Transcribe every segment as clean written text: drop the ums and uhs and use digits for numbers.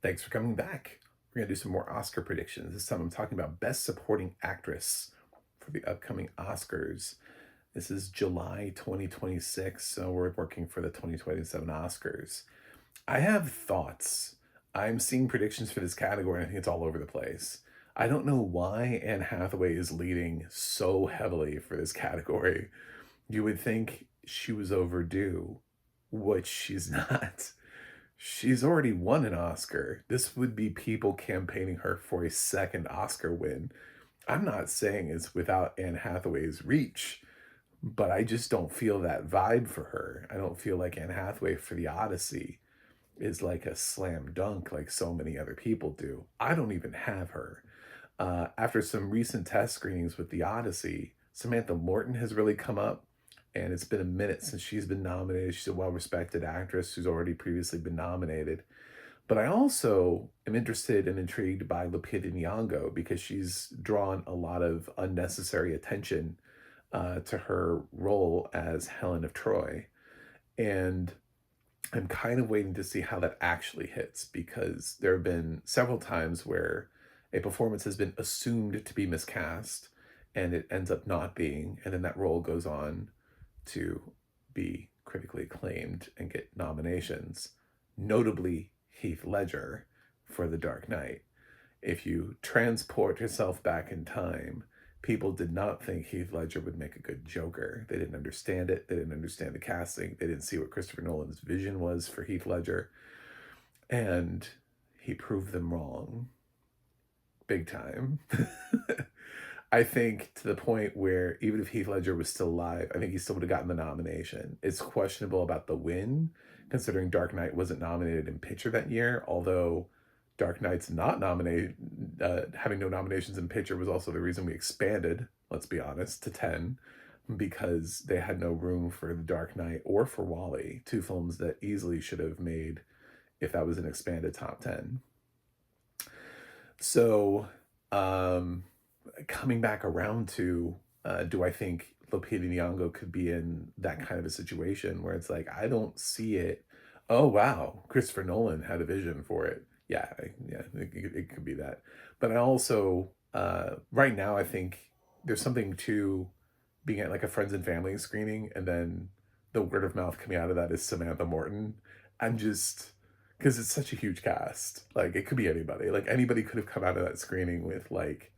Thanks for coming back. We're going to do some more Oscar predictions. This time I'm talking about Best Supporting Actress for the upcoming Oscars. This is July 2026, so we're working for the 2027 Oscars. I have thoughts. I'm seeing predictions for this category, and I think it's all over the place. I don't know why Anne Hathaway is leading so heavily for this category. You would think she was overdue, which she's not. She's already won an Oscar. This would be people campaigning her for a second Oscar win. I'm not saying it's without Anne Hathaway's reach, but I just don't feel that vibe for her. I don't feel like Anne Hathaway for The Odyssey is like a slam dunk like so many other people do. I don't even have her. After some recent test screenings with The Odyssey, Samantha Morton has really come up, and it's been a minute since she's been nominated. She's a well-respected actress who's already previously been nominated. But I also am interested and intrigued by Lupita Nyong'o because she's drawn a lot of unnecessary attention to her role as Helen of Troy. And I'm kind of waiting to see how that actually hits because there have been several times where a performance has been assumed to be miscast and it ends up not being, and then that role goes on to be critically acclaimed and get nominations, notably Heath Ledger for The Dark Knight. If you transport yourself back in time, people did not think Heath Ledger would make a good Joker. They didn't understand it. They didn't understand the casting. They didn't see what Christopher Nolan's vision was for Heath Ledger. And he proved them wrong. Big time. I think to the point where even if Heath Ledger was still alive, I think he still would have gotten the nomination. It's questionable about the win, considering Dark Knight wasn't nominated in picture that year, although Dark Knight's not nominated, having no nominations in picture was also the reason we expanded, let's be honest, to 10, because they had no room for The Dark Knight or for Wall-E, two films that easily should have made if that was an expanded top 10. So, coming back around to, do I think Lupita Nyong'o could be in that kind of a situation where it's like, I don't see it. Oh, wow, Christopher Nolan had a vision for it. Yeah, it could be that. But I also, right now, I think there's something to being at like a friends and family screening, and then the word of mouth coming out of that is Samantha Morton. I'm just, because it's such a huge cast. Like, it could be anybody. Like, anybody could have come out of that screening with, like,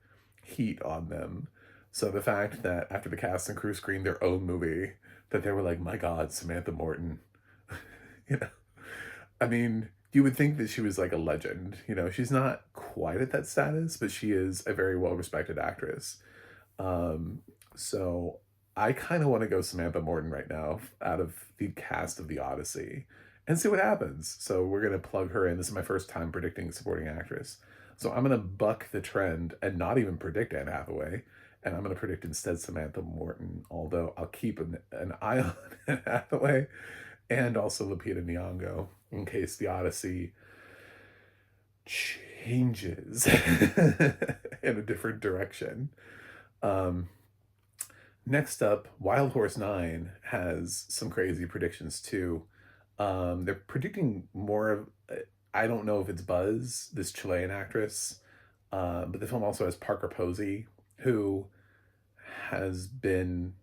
heat on them. So the fact that after the cast and crew screened their own movie, that they were like, my God, Samantha Morton. you know, I mean, you would think that she was like a legend. She's not quite at that status, but she is a very well respected actress. So I kind of want to go Samantha Morton right now out of the cast of The Odyssey and see what happens. So we're going to plug her in. This is my first time predicting supporting actress. So I'm going to buck the trend and not even predict Anne Hathaway. And I'm going to predict instead Samantha Morton, although I'll keep an eye on Anne Hathaway and also Lupita Nyong'o in case The Odyssey changes in a different direction. Um, Next up, Wild Horse 9 has some crazy predictions too. They're predicting more of, I don't know if it's Buzz, this Chilean actress, but the film also has Parker Posey, who has been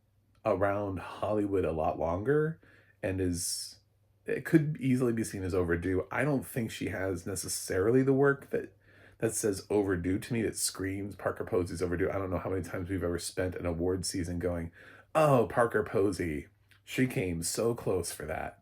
around Hollywood a lot longer and it could easily be seen as overdue. I don't think she has necessarily the work that says overdue to me, that screams Parker Posey's overdue. I don't know how many times we've ever spent an award season going, oh, Parker Posey, she came so close for that.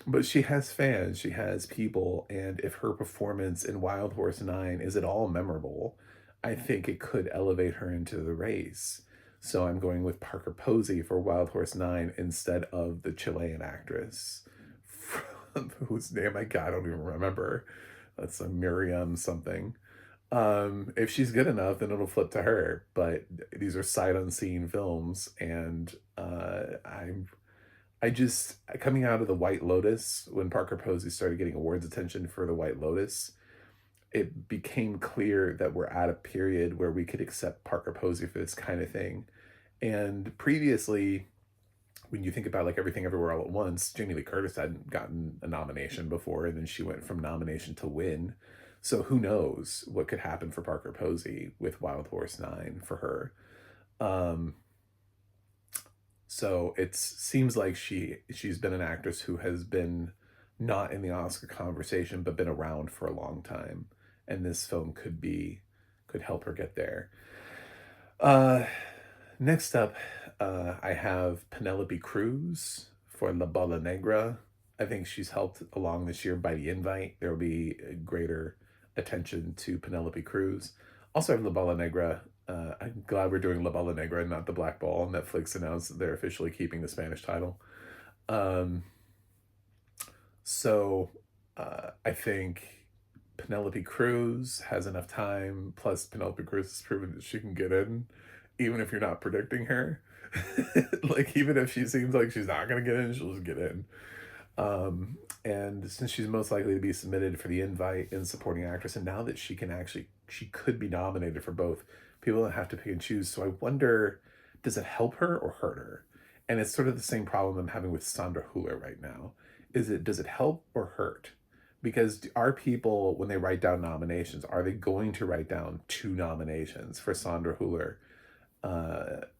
But she has fans, she has people, and if her performance in Wild Horse 9 is at all memorable, I think it could elevate her into the race. So I'm going with Parker Posey for Wild Horse 9 instead of the Chilean actress whose name I don't even remember. That's a Miriam something. If she's good enough, then it'll flip to her. But these are sight unseen films, and I just coming out of the White Lotus when Parker Posey started getting awards attention for the White Lotus, it became clear that we're at a period where we could accept Parker Posey for this kind of thing. And previously, when you think about like Everything Everywhere All at Once, Jamie Lee Curtis hadn't gotten a nomination before, and then she went from nomination to win. So who knows what could happen for Parker Posey with Wild Horse 9 for her. Um, so it seems like she's been an actress who has been not in the Oscar conversation, but been around for a long time. And this film could help her get there. Uh, Next up, I have Penelope Cruz for La Bala Negra. I think she's helped along this year by the invite. There will be greater attention to Penelope Cruz. Also, I have La Bala Negra. I'm glad we're doing La Bala Negra and not The Black Ball. Netflix announced that they're officially keeping the Spanish title. Um, I think Penelope Cruz has enough time. Plus, Penelope Cruz has proven that she can get in, even if you're not predicting her. Like, even if she seems like she's not going to get in, she'll just get in. And since she's most likely to be submitted for the invite in supporting actress, and now that she could be nominated for both, people don't have to pick and choose. So I wonder, does it help her or hurt her? And it's sort of the same problem I'm having with Sandra Hüller right now. Does it help or hurt? Because are people, when they write down nominations, are they going to write down 2 nominations for Sandra Hüller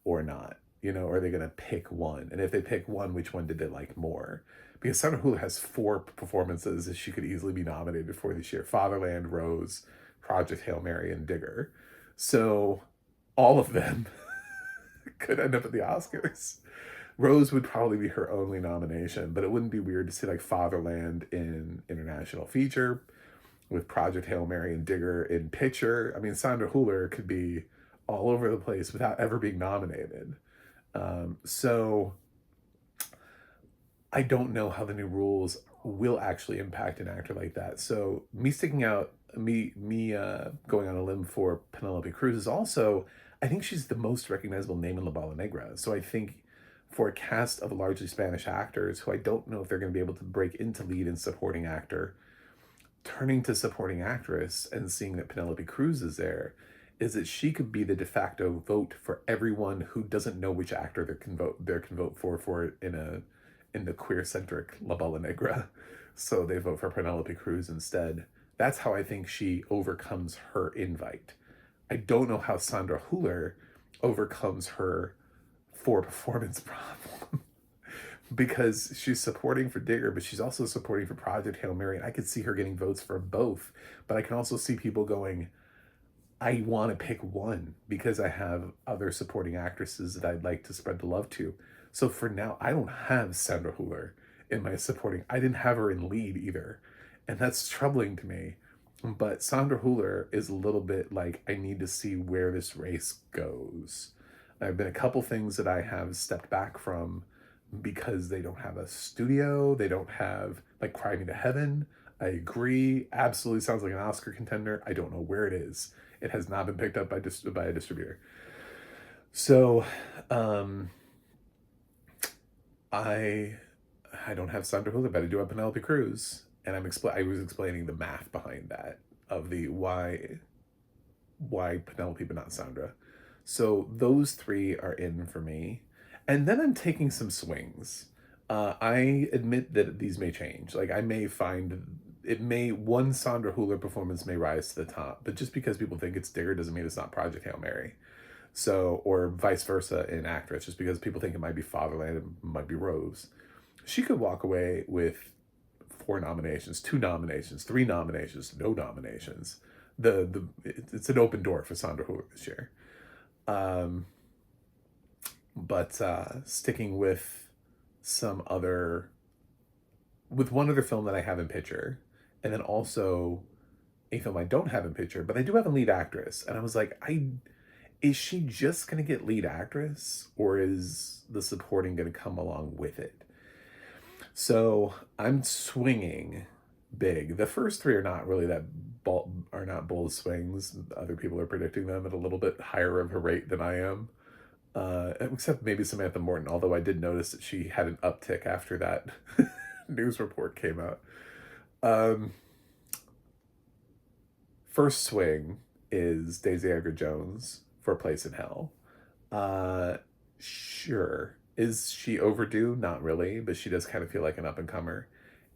or not? You know, are they going to pick one? And if they pick one, which one did they like more? Because Sandra Hüller has 4 performances that she could easily be nominated for this year: Fatherland, Rose, Project Hail Mary, and Digger. So all of them could end up at the Oscars. Rose would probably be her only nomination, but it wouldn't be weird to see like Fatherland in international feature, with Project Hail Mary and Digger in picture. I mean, Sandra Hüller could be all over the place without ever being nominated. So I don't know how the new rules will actually impact an actor like that. So me sticking out, going on a limb for Penelope Cruz is also, I think she's the most recognizable name in La Bala Negra. So I think for a cast of largely Spanish actors who I don't know if they're going to be able to break into lead and supporting actor, turning to supporting actress and seeing that Penelope Cruz is there, is that she could be the de facto vote for everyone who doesn't know which actor they can vote for it in the queer centric La Bala Negra. So they vote for Penelope Cruz instead. That's how I think she overcomes her invite. I don't know how Sandra Hüller overcomes her 4 performance problem. Because she's supporting for Digger, but she's also supporting for Project Hail Mary. And I could see her getting votes for both. But I can also see people going, I want to pick one because I have other supporting actresses that I'd like to spread the love to. So for now, I don't have Sandra Hüller in my supporting. I didn't have her in lead either. And that's troubling to me. But Sandra Hüller is a little bit like, I need to see where this race goes. There have been a couple things that I have stepped back from because they don't have a studio. They don't have, like, Cry Me to Heaven. I agree. Absolutely sounds like an Oscar contender. I don't know where it is. It has not been picked up by a distributor. So, I don't have Sandra Hüller, but I do have Penelope Cruz, and I was explaining the math behind that of the why Penelope but not Sandra. So those 3 are in for me. And then I'm taking some swings. I admit that these may change. Like, I may find one Sandra Hüller performance may rise to the top, but just because people think it's Digger doesn't mean it's not Project Hail Mary. So, or vice versa in actress, just because people think it might be Fatherland, it might be Rose. She could walk away with 4 nominations, 2 nominations, 3 nominations, no nominations. It's an open door for Sandra Hüller this year. But sticking with one other film that I have in picture, and then also a film I don't have in picture, but I do have a lead actress. And I was like, is she just going to get lead actress, or is the supporting going to come along with it? So I'm swinging big. The first 3 are not really bold swings. Other people are predicting them at a little bit higher of a rate than I am. Except maybe Samantha Morton, although I did notice that she had an uptick after that news report came out. First swing is Daisy Edgar Jones for Place in Hell. Sure. Is she overdue? Not really, but she does kind of feel like an up and comer.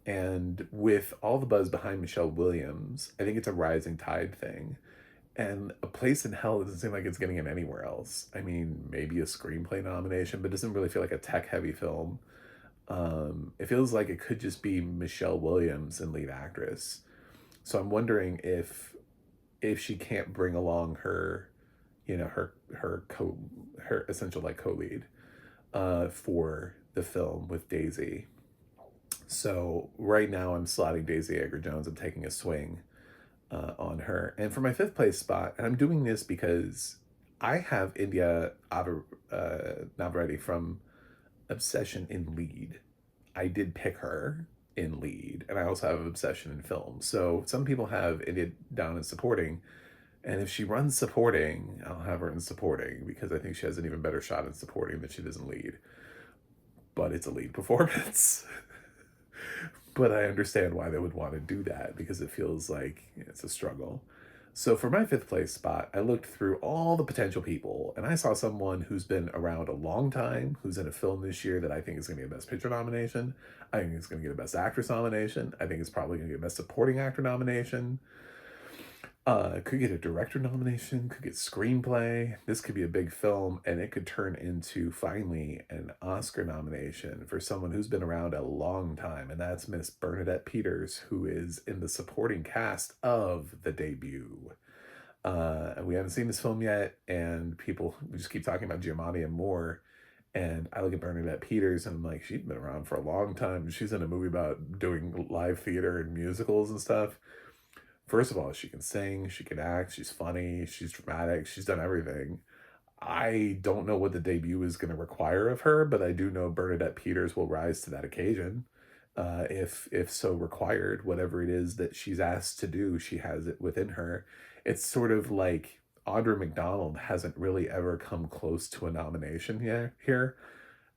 And with all the buzz behind Michelle Williams, I think it's a rising tide thing. And A Place in Hell doesn't seem like it's getting it anywhere else. I mean, maybe a screenplay nomination, but it doesn't really feel like a tech heavy film. It feels like it could just be Michelle Williams and lead actress. So I'm wondering if she can't bring along her, her essential like co-lead for the film with Daisy. So right now I'm slotting Daisy Edgar Jones. I'm taking a swing on her. And for my fifth place spot, and I'm doing this because I have Navarrete from Obsession in lead. I did pick her in lead, and I also have Obsession in film. So some people have India down in supporting, and if she runs supporting, I'll have her in supporting because I think she has an even better shot in supporting than she does in lead. But it's a lead performance. But I understand why they would want to do that because it feels like it's a struggle. So for my fifth place spot, I looked through all the potential people and I saw someone who's been around a long time, who's in a film this year that I think is going to get a Best Picture nomination. I think it's going to get a Best Actress nomination. I think it's probably going to get a Best Supporting Actor nomination. Could get a director nomination, could get screenplay. This could be a big film, and it could turn into finally an Oscar nomination for someone who's been around a long time, and that's Miss Bernadette Peters, who is in the supporting cast of The Debut. We haven't seen this film yet, and we just keep talking about Giamatti and more. And I look at Bernadette Peters, and I'm like, she's been around for a long time. She's in a movie about doing live theater and musicals and stuff. First of all, she can sing, she can act, she's funny, she's dramatic, she's done everything. I don't know what The Debut is going to require of her, but I do know Bernadette Peters will rise to that occasion. If so required, whatever it is that she's asked to do, she has it within her. It's sort of like Audra McDonald hasn't really ever come close to a nomination here.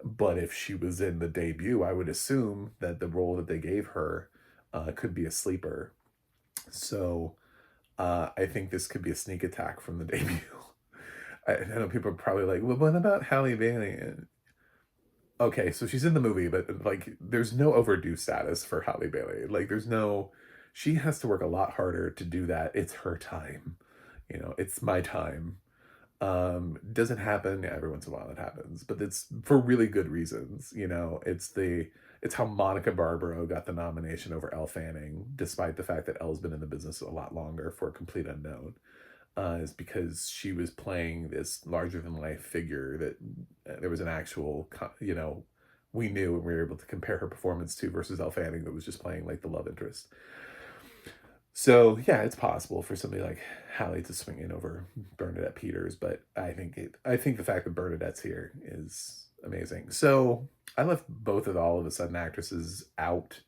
But if she was in The Debut, I would assume that the role that they gave her could be a sleeper. So I think this could be a sneak attack from The Debut. I know people are probably like, well, what about Halle Bailey? Okay, so she's in the movie, but like, there's no overdue status for Halle Bailey. Like, she has to work a lot harder to do that. It's her time. It's my time. Doesn't happen every once in a while. It happens, but it's for really good reasons. It's how Monica Barbaro got the nomination over Elle Fanning, despite the fact that Elle's been in the business a lot longer for a complete unknown. Is because she was playing this larger than life figure that there was an actual, we knew and we were able to compare her performance to versus Elle Fanning that was just playing like the love interest. So yeah, it's possible for somebody like Halle to swing in over Bernadette Peters, but I think the fact that Bernadette's here is amazing. So I left all of a sudden actresses out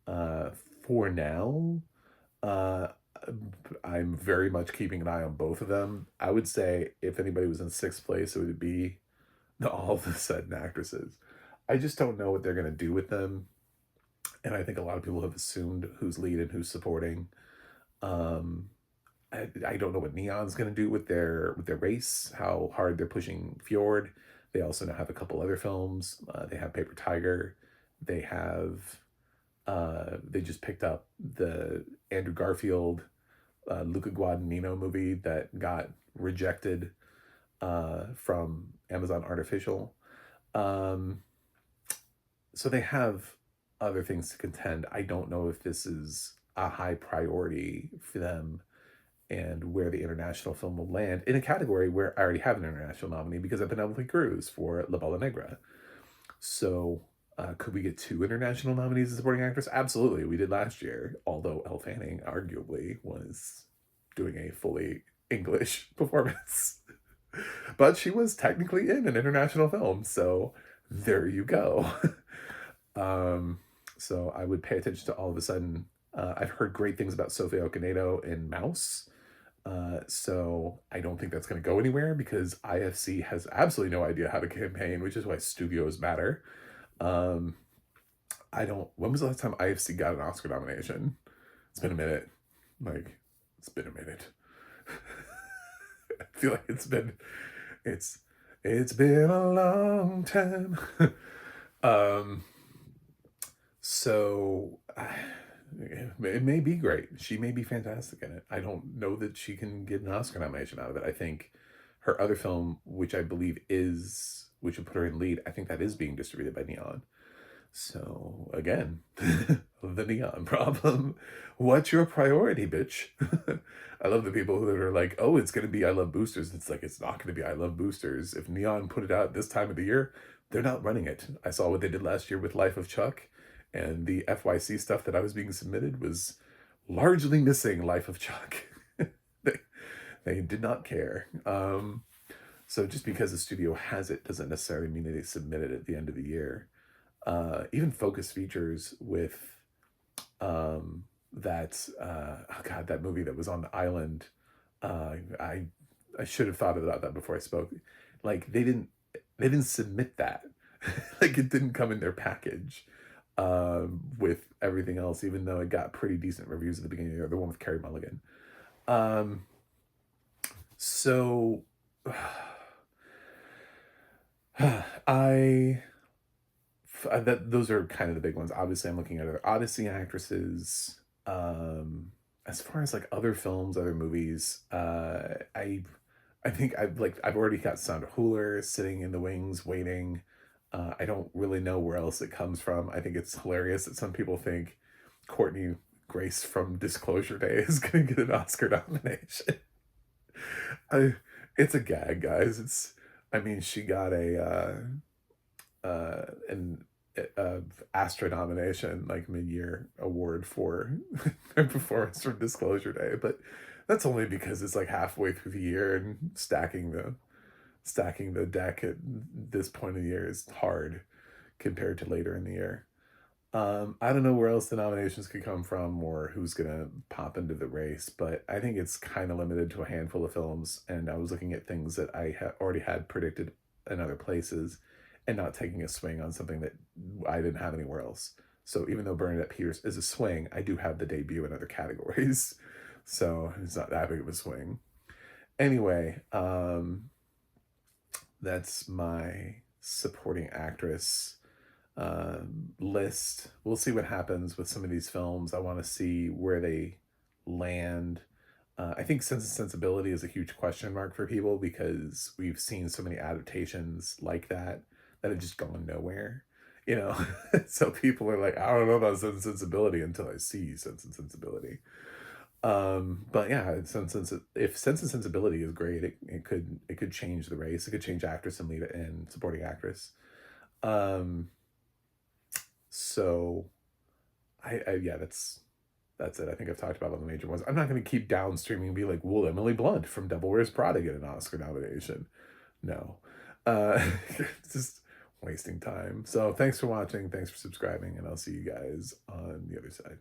uh, for now. Uh, I'm very much keeping an eye on both of them. I would say if anybody was in sixth place, it would be the all of a sudden actresses. I just don't know what they're gonna do with them, and I think a lot of people have assumed who's lead and who's supporting. Um, I don't know what Neon's going to do with their race, how hard they're pushing Fjord. They also now have a couple other films. They have Paper Tiger. They just picked up the Andrew Garfield, Luca Guadagnino movie that got rejected from Amazon Artificial. Um, so they have other things to contend. I don't know if this is a high priority for them and where the international film will land in a category where I already have an international nominee because of Penelope Cruz for La Bola Negra. So could we get two international nominees as supporting actress? Absolutely, we did last year, although Elle Fanning arguably was doing a fully English performance. But she was technically in an international film, so there you go. um, so I would pay attention to all of a sudden. I've heard great things about Sofia Okonedo in Mouse. So I don't think that's going to go anywhere because IFC has absolutely no idea how to campaign, which is why studios matter. Um, when was the last time IFC got an Oscar nomination? It's been a minute. It's been a minute. I feel like it's It's been a long time. um, so it may be great. She may be fantastic in it. I don't know that she can get an Oscar nomination out of it. I think her other film, which I believe is, which would put her in lead, I think that is being distributed by Neon. So again, the Neon problem. What's your priority, bitch? I love the people that are like, oh, it's going to be I Love Boosters. It's like, it's not going to be I Love Boosters. If Neon put it out this time of the year, they're not running it. I saw what they did last year with Life of Chuck, and the FYC stuff that I was being submitted was largely missing Life of Chuck. they, they did not care. So just because the studio has it doesn't necessarily mean that they submit it at the end of the year. Even Focus Features with oh god, that movie that was on the island. I should have thought about that before I spoke. Like they didn't submit that. Like it didn't come in their package with everything else, even though it got pretty decent reviews at the beginning of the year, the one with Carey Mulligan. Um, so I that those are kind of the big ones. Obviously, I'm looking at other Odyssey actresses. As far as like other films, other movies, I think I've already got Sandra Hüller sitting in the wings waiting. I don't really know where else it comes from. I think it's hilarious that some people think Courtney Grace from Disclosure Day is going to get an Oscar nomination. I, it's a gag, guys. I mean, she got an Astra nomination, like mid-year award for her performance from Disclosure Day, but that's only because it's like halfway through the year and stacking the deck at this point of the year is hard compared to later in the year. I don't know where else the nominations could come from or who's gonna pop into the race, but I think it's kind of limited to a handful of films. And I was looking at things that I already had predicted in other places, and not taking a swing on something that I didn't have anywhere else. So even though Bernadette Peters is a swing, I do have the debut in other categories, so it's not that big of a swing. Anyway, that's my supporting actress list. We'll see what happens with some of these films. I want to see where they land. I think Sense and Sensibility is a huge question mark for people because we've seen so many adaptations like that have just gone nowhere, you know? So people are like, I don't know about Sense and Sensibility until I see Sense and Sensibility. But yeah, if Sense and Sensibility is great, it could change the race. It could change actress and lead and supporting actress. Um, so yeah, that's it. I think I've talked about all the major ones. I'm not going to keep downstreaming and be like, will Emily Blunt from Devil Wears Prada get an Oscar nomination? No. It's just wasting time. So thanks for watching. Thanks for subscribing. And I'll see you guys on the other side.